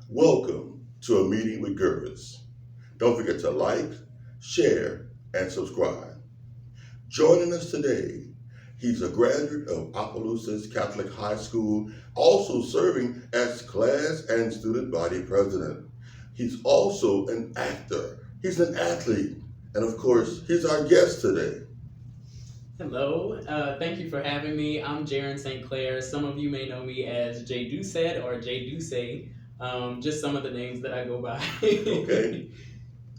Welcome to a meeting with Gervis. Don't forget to like, share, and subscribe. Joining us today, he's a graduate of Opelousas Catholic High School, also serving as class and student body president. He's also an actor. He's an athlete. And of course, he's our guest today. Hello, thank you for having me. I'm Jaron St Clair. Some of you may know me as J Doucette or J Douce. Just some of the names that I go by. Okay.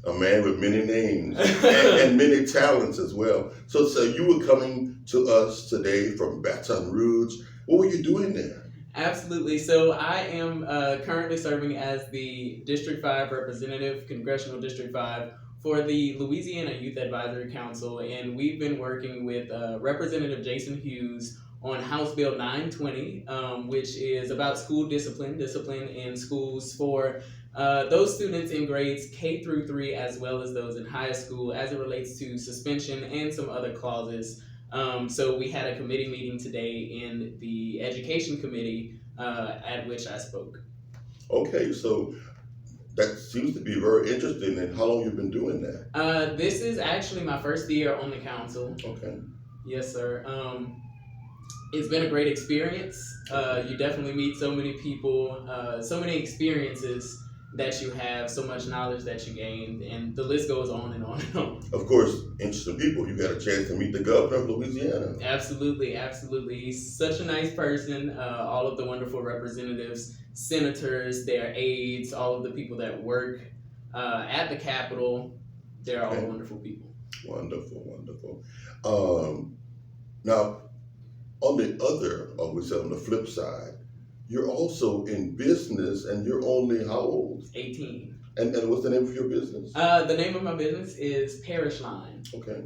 A man with many names and many talents as well. So you were coming to us today from Baton Rouge. What were you doing there? Absolutely. So I am currently serving as the District 5 representative, Congressional District 5, for the Louisiana Youth Advisory Council, and we've been working with Representative Jason Hughes on House Bill 920, which is about school discipline in schools for those students in grades K through 3, as well as those in high school, as it relates to suspension and some other clauses. So we had a committee meeting today in the Education Committee at which I spoke. Okay, so that seems to be very interesting. And how long you've been doing that? This is actually my first year on the council. Okay. Yes, sir. It's been a great experience. You definitely meet so many people, so many experiences that you have, so much knowledge that you gain, and the list goes on and on and on. Of course, interesting people. You got a chance to meet the governor of Louisiana. Absolutely, absolutely. He's such a nice person. All of the wonderful representatives, senators, their aides, all of the people that work at the Capitol, they're all wonderful people. Wonderful, wonderful. Now, on the other, or we say on the flip side, you're also in business, and you're only how old? 18. And what's the name of your business? The name of my business is Parish Line. Okay.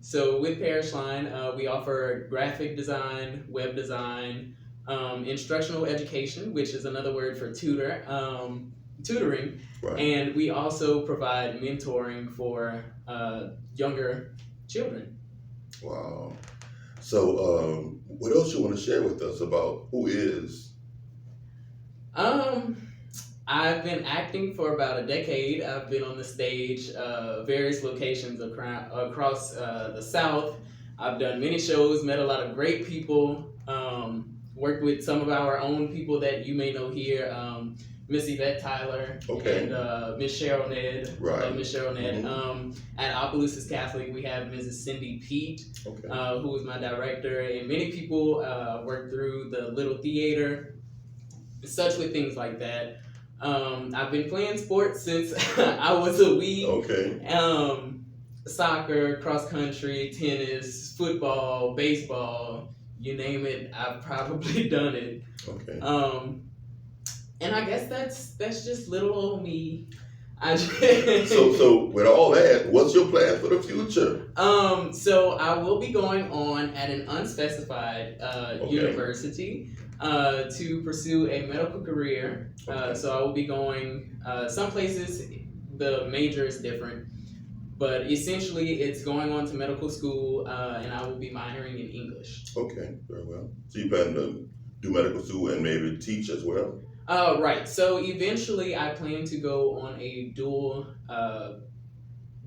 So with Parish Line, we offer graphic design, web design, instructional education, which is another word for tutoring, Right. and we also provide mentoring for younger children. Wow. So what else you want to share with us about who is? I've been acting for about a decade. I've been on the stage, various locations across the South. I've done many shows, met a lot of great people, worked with some of our own people that you may know here, Miss Yvette Tyler and Miss Cheryl Ned. Right. Miss Cheryl Ned. Mm-hmm. At Opelousas Catholic, we have Mrs. Cindy Pete, who is my director, and many people work through the Little Theater, such with things like that. I've been playing sports since I was a wee. Okay. Soccer, cross country, tennis, football, baseball, you name it, I've probably done it. Okay. And I guess that's just little old me. So with all that, what's your plan for the future? So I will be going on at an unspecified university to pursue a medical career. So I will be going some places. The major is different, but essentially it's going on to medical school, and I will be minoring in English. Okay, very well. So you plan to do medical school and maybe teach as well? Right. So eventually I plan to go on a dual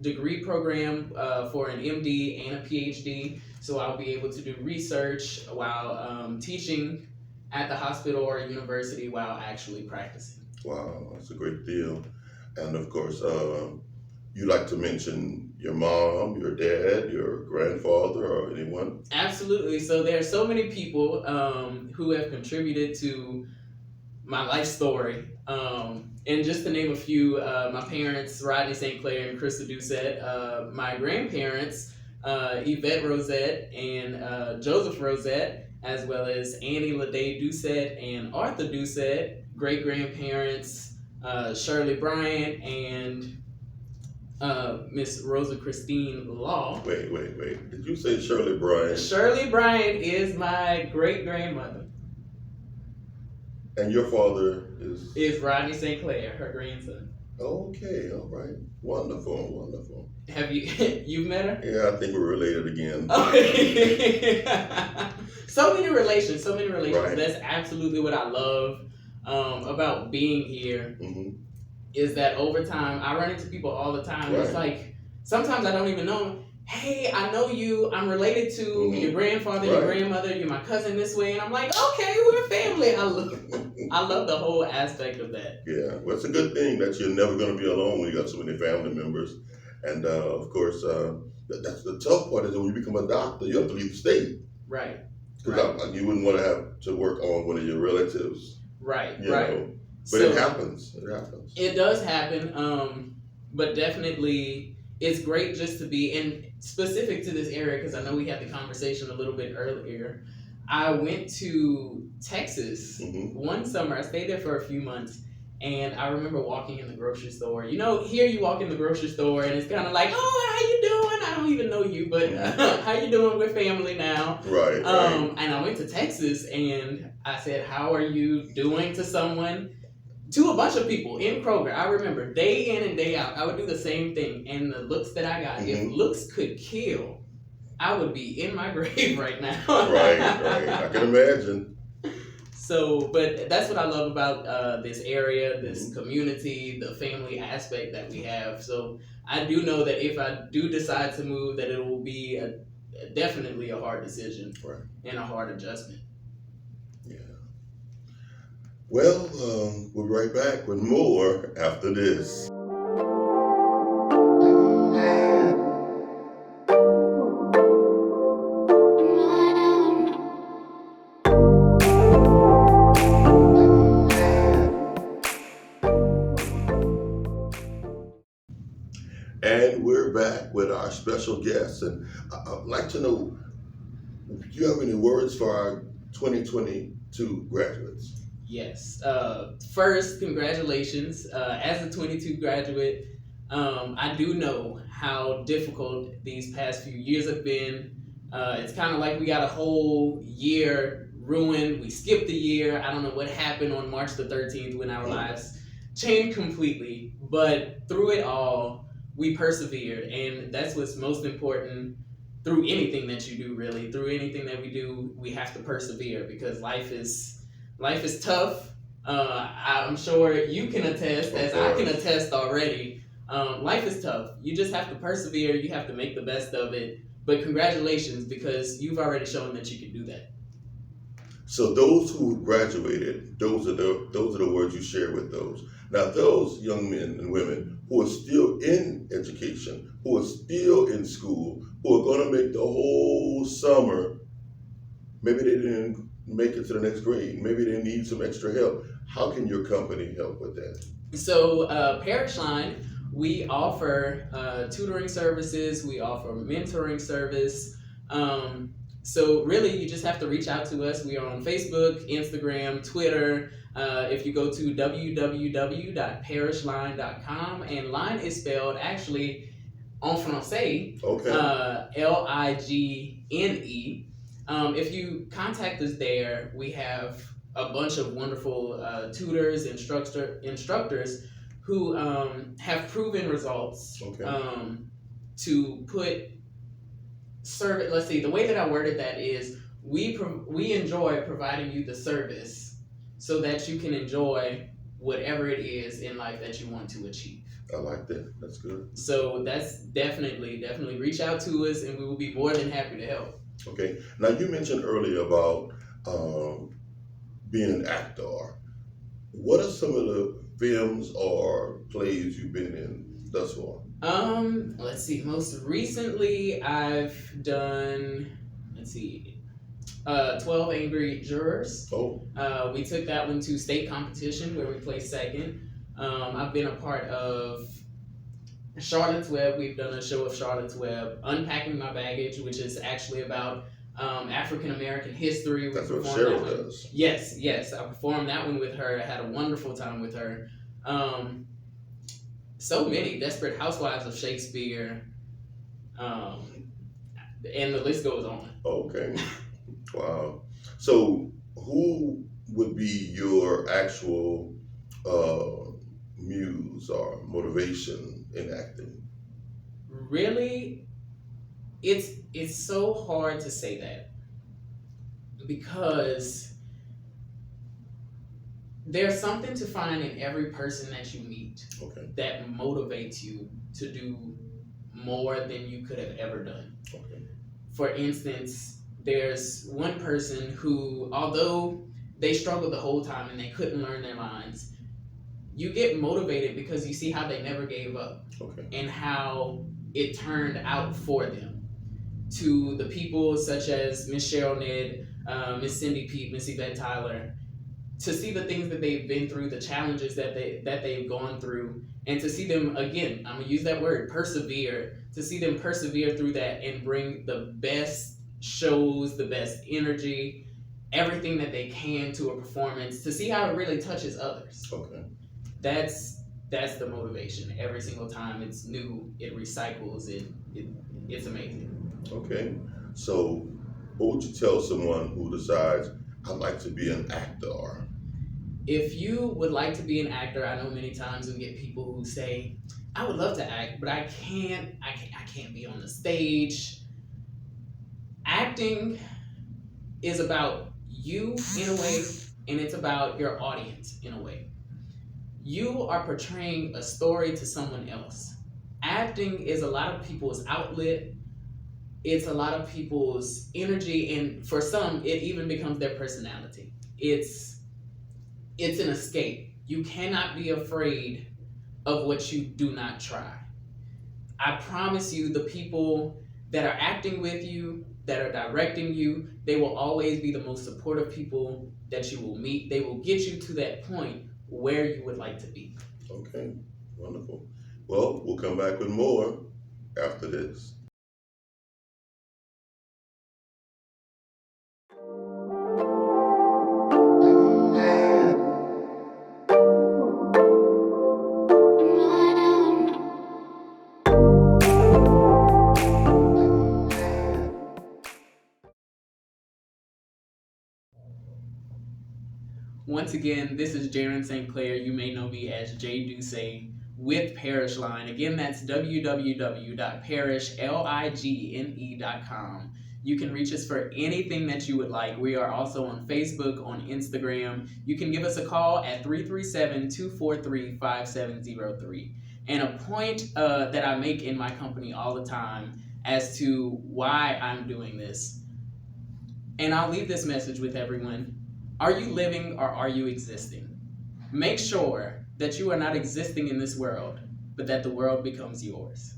degree program for an MD and a PhD. So I'll be able to do research while teaching at the hospital or university while actually practicing. Wow, that's a great deal. And of course, you like to mention your mom, your dad, your grandfather, or anyone? Absolutely. So there are so many people who have contributed to my life story. And just to name a few, my parents, Rodney St Clair and Krista Doucette, my grandparents, Yvette Rosette and Joseph Rosette, as well as Annie Ladae Doucette and Arthur Doucette, great-grandparents, Shirley Bryant and Miss Rosa Christine Law. Wait. Did you say Shirley Bryant? Shirley Bryant is my great-grandmother. And your father is Rodney St Clair, her grandson. Okay, all right. Wonderful. Have you've met her? Yeah, I think we're related again. So many relations. Right. That's absolutely what I love. about being here Hmm. is that over time, I run into people all the time. Right. It's like sometimes I don't even know. Hey, I know you. I'm related to your grandfather, your Right. grandmother. You're my cousin this way, and I'm like, okay, we're family. I love the whole aspect of that. Yeah, well, it's a good thing that you're never going to be alone when you got so many family members. And of course, that's the tough part is that when you become a doctor, you have to leave the state. Right. Because you wouldn't want to have to work on one of your relatives. Right. You Right. know. But it happens. It happens. It does happen. But definitely, it's great just to be in specific to this area because I know we had the conversation a little bit earlier. I went to Texas one summer. I stayed there for a few months, and I remember walking in the grocery store. You know, here you walk in the grocery store, and it's kind of like, "Oh, how you doing? I don't even know you, but how you doing? We're family now." Right. And I went to Texas, and I said, "How are you doing?" to someone. To a bunch of people in Kroger. I remember day in and day out, I would do the same thing. And the looks that I got, if looks could kill, I would be in my grave right now. Right. I can imagine. So, but that's what I love about this area, this community, the family aspect that we have. So I do know that if I do decide to move, that it will be definitely a hard decision and a hard adjustment. Yeah. Well, we'll be right back with more after this. And we're back with our special guest. And I'd like to know, do you have any words for our 2022 graduates? Yes. First, congratulations. As a 22 graduate, I do know how difficult these past few years have been. It's kind of like we got a whole year ruined. We skipped a year. I don't know what happened on March the 13th when our lives changed completely. But through it all, we persevered. And that's what's most important through anything that you do, really. Through anything that we do, we have to persevere because life is tough. I'm sure you can attest, as I can attest already. Life is tough. You just have to persevere. You have to make the best of it. But congratulations, because you've already shown that you can do that. So those who graduated, those are the words you share with those. Now those young men and women who are still in education, who are still in school, who are going to make the whole summer, maybe they didn't make it to the next grade, maybe they need some extra help. How can your company help with that? So Parish Line, we offer tutoring services, we offer mentoring service. So really, you just have to reach out to us. We are on Facebook, Instagram, Twitter. If you go to www.parishline.com, and line is spelled actually en français, Ligne. If you contact us there, we have a bunch of wonderful tutors, instructors who have proven results to put service. Let's see, the way that I worded that is we enjoy providing you the service so that you can enjoy whatever it is in life that you want to achieve. I like that. That's good. So that's definitely reach out to us, and we will be more than happy to help. Okay. Now you mentioned earlier about being an actor. What are some of the films or plays you've been in thus far? Let's see. Most recently, I've done. 12 Angry Jurors. We took that one to state competition where we placed second. I've been a part of Charlotte's Web. We've done a show of Charlotte's Web, Unpacking My Baggage, which is actually about African American history. That's what Cheryl does. Yes. I performed that one with her. I had a wonderful time with her. So many Desperate Housewives of Shakespeare, and the list goes on. Okay. Wow. So who would be your actual muse or motivation in acting? Really, it's so hard to say that because there's something to find in every person that you meet Okay. that motivates you to do more than you could have ever done. Okay. For instance, there's one person who, although they struggled the whole time and they couldn't learn their lines, you get motivated because you see how they never gave up. Okay. And how it turned out for them. To the people such as Miss Cheryl Ned, Miss Cindy Pete, Miss Yvette Tyler, to see the things that they've been through, the challenges that they've gone through, and to see them, again, I'm gonna use that word, persevere, to see them persevere through that and bring the best shows, the best energy, everything that they can to a performance, to see how it really touches others. Okay. That's the motivation. Every single time it's new, it recycles, it's amazing. Okay. So, what would you tell someone who decides, I'd like to be an actor? If you would like to be an actor, I know many times we get people who say, I would love to act, but I can't be on the stage. Acting is about you in a way, and it's about your audience in a way. You are portraying a story to someone else. Acting is a lot of people's outlet. It's a lot of people's energy, and for some, it even becomes their personality. It's an escape. You cannot be afraid of what you do not try. I promise you, the people that are acting with you, that are directing you, they will always be the most supportive people that you will meet. They will get you to that point where you would like to be. Okay. Wonderful. Well, we'll come back with more after this. Once again, this is Jaron St Clair. You may know me as Jay Ducey with Parish Line. Again, that's www.parishline.com. You can reach us for anything that you would like. We are also on Facebook, on Instagram. You can give us a call at 337-243-5703. And a point that I make in my company all the time as to why I'm doing this, and I'll leave this message with everyone. Are you living or are you existing? Make sure that you are not existing in this world, but that the world becomes yours.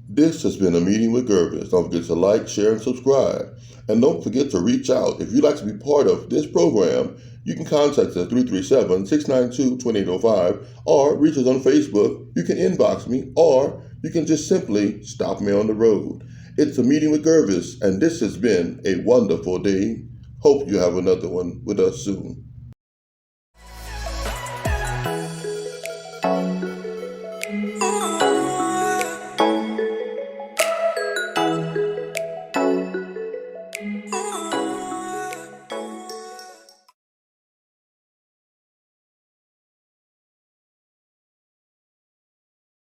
This has been a meeting with Gervis. Don't forget to like, share, and subscribe. And don't forget to reach out. If you'd like to be part of this program, you can contact us at 337-692-2805 or reach us on Facebook. You can inbox me or you can just simply stop me on the road. It's a meeting with Gervis, and this has been a wonderful day. Hope you have another one with us soon.